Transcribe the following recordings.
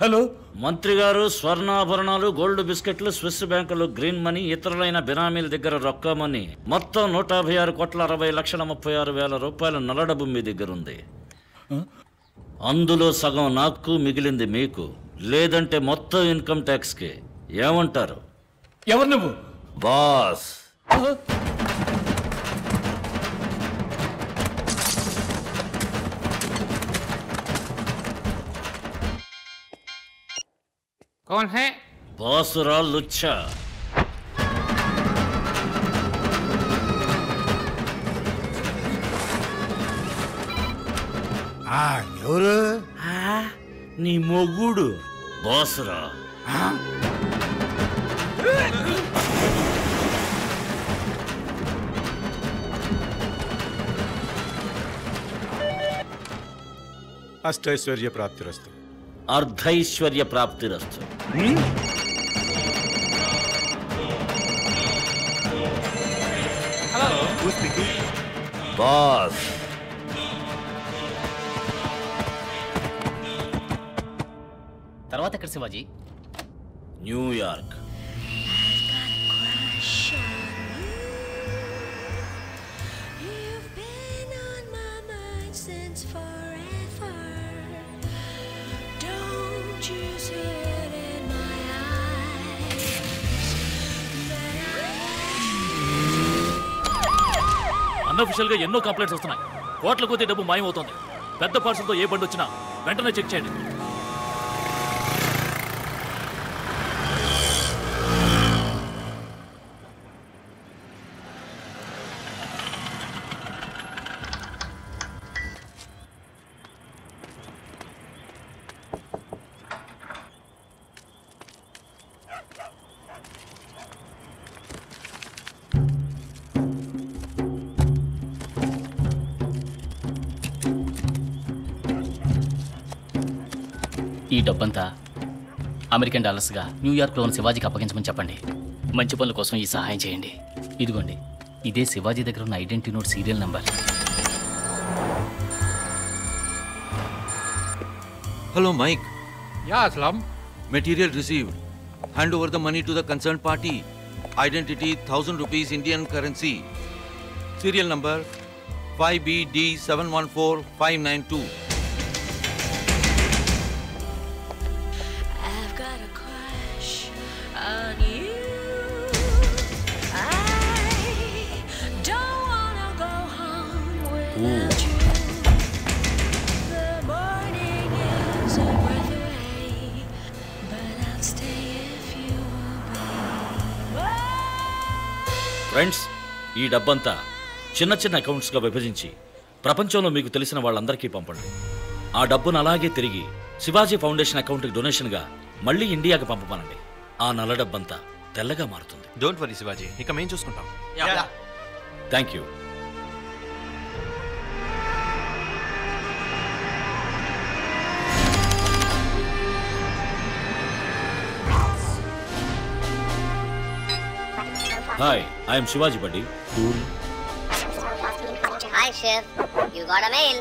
Hello మంత్రి గారు, స్వర్ణాభరణాలు, gold బిస్కెట్లు, స్విస్ బ్యాంకులు, గ్రీన్ మనీ, ఇతరులైన బినామీల దగ్గర రొక్కమని మొత్తం 156,60,36,30,000 రూపాయల నల్లడబ్బు మీ దగ్గర ఉంది. అందులో సగం నాకు, మిగిలింది మీకు. లేదంటే మొత్తం ఇన్కమ్ ట్యాక్స్ కి. ఏమంటారు? ఎవరు నువ్వు? బాస్. कौन है? బాసురా లుచ్చా. ఎవరు? నీ మొగుడు బాసురా. అష్టైశ్వర్య ప్రాప్తిరస్తు. అర్ధైశ్వర్య ప్రాప్తిరస్తు. బాస్. తర్వాత ఎక్కడ శివాజీ? న్యూయార్క్. అన్అఫిషియల్ గా ఎన్నో కంప్లైంట్స్ వస్తున్నాయి. కోట్ల కొద్ది డబ్బు మాయమవుతోంది. పెద్ద పార్సల్తో ఏ బండి వచ్చినా వెంటనే చెక్ చేయండి. ఈ డబ్బంతా అమెరికన్ డాలర్స్గా న్యూయార్క్లో ఉన్న శివాజీకి అప్పగించమని చెప్పండి. మంచి పనుల కోసం ఈ సహాయం చేయండి. ఇదిగోండి, ఇదే శివాజీ దగ్గర ఉన్న identity note serial number. Hello, Mike. Yeah, Aslam. Material received. Hand over the money to the concerned party. Identity 1000 rupees Indian currency. Serial number 5BD714592. I've got a crush on you. I don't wanna go home without you. The morning is a breath away, but I'll stay if you obey. Friends, ఈ డబ్బంతా చిన్న చిన్న అకౌంట్స్గా విభజించి ప్రపంచంలో మీకు తెలిసిన వాళ్ళందరికీ పంపండి. ఆ డబ్బును అలాగే తిరిగి శివాజీ ఫౌండేషన్ అకౌంట్కి డొనేషన్గా మళ్ళీ ఇండియాకి పంపమనండి. ఆ నల్ల డబ్బంతా తెల్లగా మారుతుంది. డోంట్ వరీ శివాజీ, ఇక మేము చూసుకుంటాం. Thank you. Hi, I'm Shivaji బడ్డీ. Hi, Shiv. You got a mail.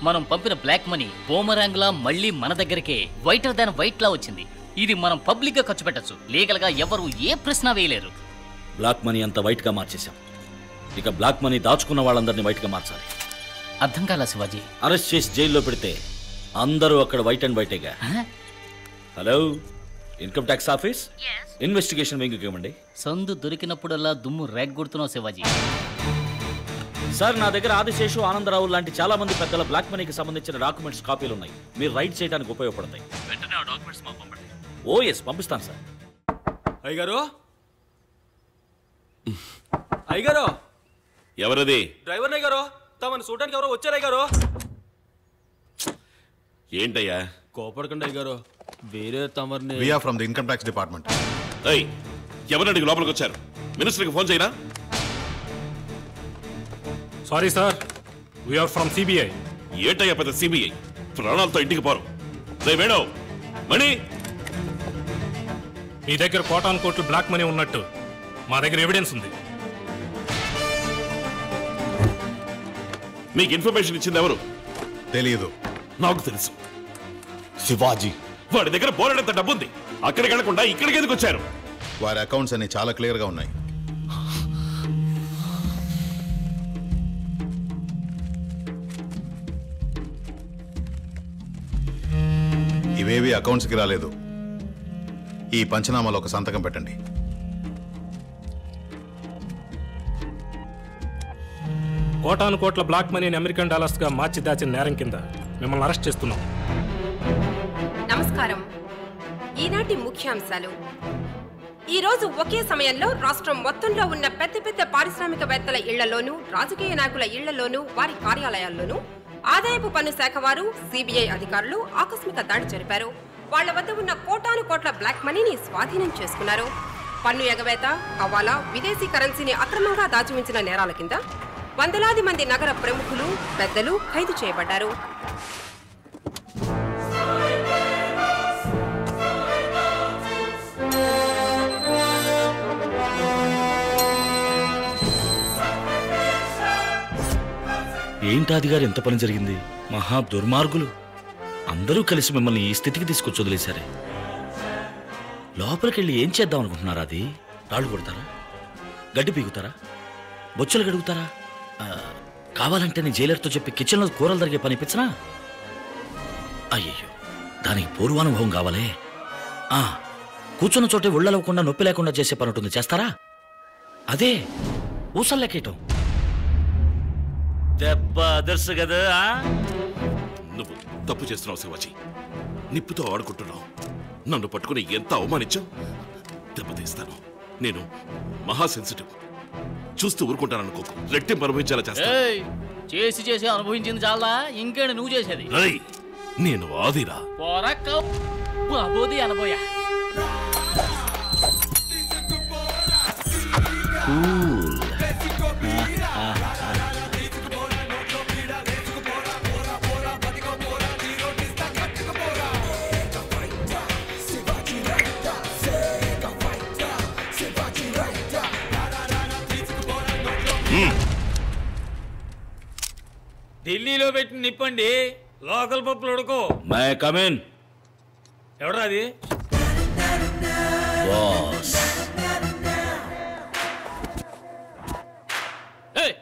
మనం పంపిన బ్లాక్ మనీ బూమరాంగ్ లా మళ్ళీ మన దగ్గరకే వైటర్ దాన్ వైట్ లా వచ్చింది. ఇది మనం పబ్లిక్ గా ఖర్చు పెట్టచ్చు. లీగల్ గా ఎవరు ఏ ప్రశ్న వేయలేరు. బ్లాక్ మనీ అంతా వైట్ గా మార్చేశాం. ఇక బ్లాక్ మనీ దాచుకున్న వాళ్ళందరినీ వైట్ గా మార్చాలి. అర్థం కాలా శివాజీ? అరెస్ట్ చేసి జైల్లో పెడితే అందరూ అక్కడ వైట్ అండ్ వైటేగా. Hello, income tax office, investigation wing ఇవ్వండి. సందు దొరికినప్పుడల్లా దుమ్ము రేగ్గొడుతున్నావు శివాజీ. సార్, నా దగ్గర ఆదిశేషు, ఆనందరావు లాంటి చాలా మంది పెద్దల బ్లాక్ మనీకి సంబంధించిన డాక్యుమెంట్స్ కాపీలు ఉన్నాయి. మీరు రైట్ చేయడానికి ఉపయోగపడతాయి. వెంటనే ఆ డాక్యుమెంట్స్ మాకు పంపండి. ఓ ఎస్, పంపిస్తాను సార్. అయ్యగారు, అయ్యగారు. ఎవరది? డ్రైవర్ అయ్యగారు, తమను చూడడానికి ఎవరో వచ్చారు అయ్యగారు. ఏంటయ్యా? కోపడకండి అయ్యగారు, వేరే తమర్ని. We are from the income tax department. ఎవరిని అడిగి లోపలికి వచ్చారు? మినిస్టర్కి ఫోన్ చేయనా? Sorry sir, we are from CBI. ఏటయ్యా పెద్ద సిబిఐ, ప్రాణాలతో ఇంటికి పోరు. రే వేణు, మణి, మీ దగ్గర కోటాను కోట్లు బ్లాక్ మనీ ఉన్నట్టు మా దగ్గర ఎవిడెన్స్ ఉంది. మీకు ఇన్ఫర్మేషన్ ఇచ్చింది ఎవరు? తెలియదు. నాకు తెలుసు. శివాజీ. వాడి దగ్గర బోలెడంత డబ్బుంది. అక్కడికి వెళ్లకుండా ఇక్కడికి ఎందుకు వచ్చారు? వారి అకౌంట్స్ అన్ని చాలా క్లియర్ గా ఉన్నాయి. ఇవేవి అకౌంట్స్కి రాలేదు. ఈ పంచనామాలో ఒక సంతకం పెట్టండి. కోటాను కోట్ల బ్లాక్ మనీని అమెరికన్ డాలర్స్ గా మార్చి దాచిన నేరం కింద మిమ్మల్ని అరెస్ట్ చేస్తున్నాం. నమస్కారం. ఈనాటి ముఖ్యాంశాలు. ఈ రోజు ఒకే సమయంలో రాష్ట్రం మొత్తంలో ఉన్న పెద్ద పెద్ద పారిశ్రామికవేత్తల ఇళ్లలోనూ, రాజకీయ నాయకుల ఇళ్లలోనూ, వారి కార్యాలయాల్లోనూ ఆదాయపు పన్ను శాఖ వారు, సిబిఐ అధికారులు ఆకస్మిక దాడి జరిపారు. వాళ్ల వద్ద ఉన్న కోటాను కోట్ల బ్లాక్ మనీని స్వాధీనం చేసుకున్నారు. పన్ను ఎగవేత, హవాలా, విదేశీ కరెన్సీని అక్రమంగా దాచి ఉంచిన నేరాల కింద వందలాది మంది నగర ప్రముఖులు, పెద్దలు ఖైదు చేయబడ్డారు. ఏంటాది గారు ఎంత పని జరిగింది? మహా దుర్మార్గులు అందరూ కలిసి మిమ్మల్ని ఈ స్థితికి తీసుకొచ్చి వదిలేశారే. లోపలికెళ్ళి ఏం చేద్దాం అనుకుంటున్నారా? అది రాళ్ళు కొడతారా? గడ్డి పీగుతారా? బొచ్చులు గడుగుతారా? కావాలంటే నేను జైలర్తో చెప్పి కిచెన్లో కూరలు జరిగే పని ఇప్పించనా? అయ్యయ్యో, దానికి పూర్వానుభవం కావాలే. కూర్చున్న చోటే ఒళ్ళలవకుండా నొప్పి లేకుండా చేసే పని ఉంటుంది, చేస్తారా? అదే ఊసల్లెక్కేయటం. దెబ్బ అదర్సు కదా. నువ్వు తప్పు చేస్తున్నావు శివాజీ. నిప్పుతో ఆడుకుంటున్నావు. నన్ను పట్టుకుని ఎంత అవమానించావు. దెబ్బతీస్తాను. నేను మహా సెన్సిటివ్. చూస్తూ ఊరుకుంటాననుకోకు. రెట్టింపు అనుభవించేలా చేస్తా. చేసి చేసి అనుభవించింది చాలా, ఇంకేంటి నువ్వు చేసేది? నేను ఆదిరా. అనబోయా. ఢిల్లీలో పెట్టి నిప్పండి, లోకల్ పప్పులు ఉడుకో. May come in. ఎవడా అది?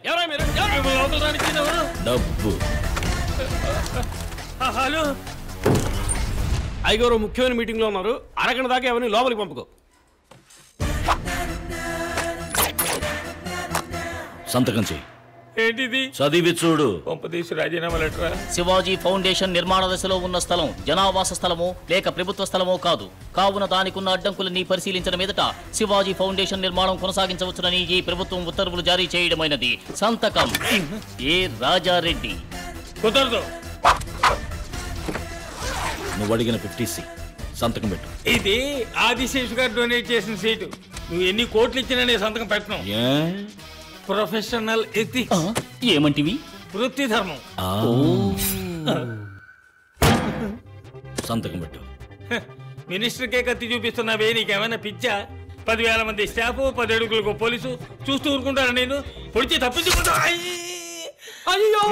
ఎవరా మీరు? లోకల్ రానికి డబ్బు. హలో అయ్యగారు ముఖ్యమైన మీటింగ్ లో ఉన్నారు. అరగంట దాకా ఎవరిని లోపలికి పంపుకో. సంతకం చెయ్యి. ఏంటిది? చదివి చూడు. పంపదీసి రాజీనామా లెటరా? శివాజీ ఫౌండేషన్ నిర్మాణ దశలో ఉన్న స్థలం జనావాస స్థలమో లేక ప్రభుత్వ స్థలమో కాదు. కావున దానికున్న అడ్డంకులన్నీ పరిశీలించిన మీదట శివాజీ ఫౌండేషన్ నిర్మాణం కొనసాగించవచ్చునని ఈ ప్రభుత్వం ఉత్తర్వులు జారీ చేయడమైనది. సంతకం ఏ రాజారెడ్డి. కుదరదు. నువ్వు అడిగిన 50C సంతకం పెట్టు. ఇది ఆదిశేషు గారు డొనేట్ చేసిన సీటు. నువ్వు ఎన్ని కోట్లు ఇచ్చినా నేను సంతకం పెట్టను. Professional ethics. ఏమంటివి? వృత్తి ధర్మం. సంతకం పెట్టు. మినిస్టర్కే కత్తి చూపిస్తున్నావే, నీకేమైనా పిచ్చా? 10,000 మంది స్టాఫ్, 10 అడుగులకు పోలీసు చూస్తూ ఊరుకుంటారా? నేను పొడిచి తప్పించుకుంటా. అయ్యో,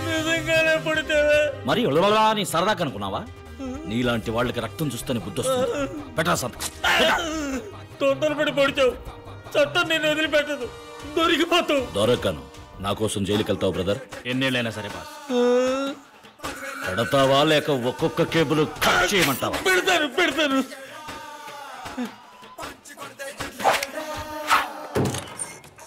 నిజంగానే పొడితేవా? మరి నీ సరదా కనుకున్నావా? నీలాంటి వాళ్ళకి రక్తం చూస్తేనే బుద్ధి వస్తుంది. పెట్టా సంతకం. తొందరపడి పొడిచావు. చట్టం నేను వదిలిపెట్టదు. దొరికిపోతావు. దొరకను. నా కోసం జైలుకి వెళ్తావు బ్రదర్. ఎన్నేళ్ళైనా సరే బాస్. పెడతావా లేక ఒక్కొక్క కేబుల్ కట్ చేయమంటావా? పెడతాను.